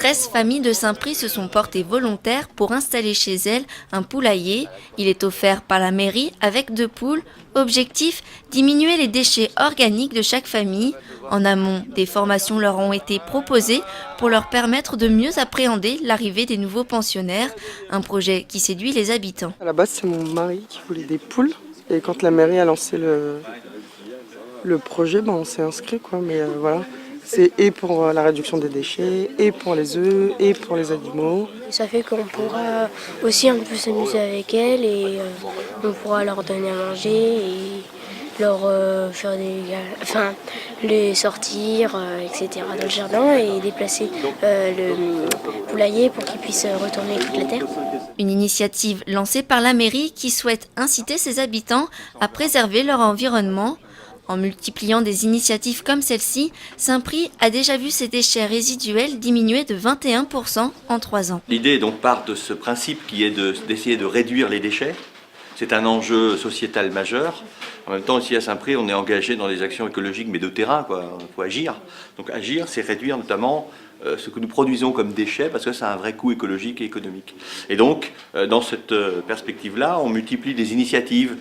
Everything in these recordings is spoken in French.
13 familles de Saint-Prix se sont portées volontaires pour installer chez elles un poulailler. Il est offert par la mairie avec 2 poules. Objectif, diminuer les déchets organiques de chaque famille. En amont, des formations leur ont été proposées pour leur permettre de mieux appréhender l'arrivée des nouveaux pensionnaires. Un projet qui séduit les habitants. À la base, c'est mon mari qui voulait des poules. Et quand la mairie a lancé le projet, on s'est inscrit, quoi. Mais voilà, c'est et pour la réduction des déchets, et pour les œufs, et pour les animaux. Ça fait qu'on pourra aussi un peu s'amuser avec elles et on pourra leur donner à manger et leur faire les sortir, etc. dans le jardin et déplacer le poulailler pour qu'ils puissent retourner toute la terre. Une initiative lancée par la mairie qui souhaite inciter ses habitants à préserver leur environnement. En multipliant des initiatives comme celle-ci, Saint-Prix a déjà vu ses déchets résiduels diminuer de 21% en 3 ans. L'idée donc part de ce principe qui est d'essayer de réduire les déchets. C'est un enjeu sociétal majeur. En même temps, ici à Saint-Prix, on est engagé dans des actions écologiques, mais de terrain, quoi. Il faut agir. Donc agir, c'est réduire notamment ce que nous produisons comme déchets, parce que ça a un vrai coût écologique et économique. Et donc, dans cette perspective-là, on multiplie des initiatives,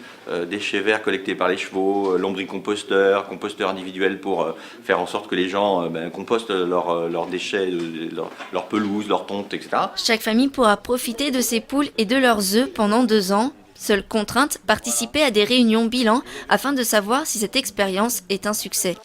déchets verts collectés par les chevaux, lombricomposteurs, composteurs individuels pour faire en sorte que les gens compostent leurs déchets, leur pelouse, leur tonte, etc. Chaque famille pourra profiter de ces poules et de leurs œufs pendant 2 ans. Seule contrainte, participer à des réunions bilan afin de savoir si cette expérience est un succès.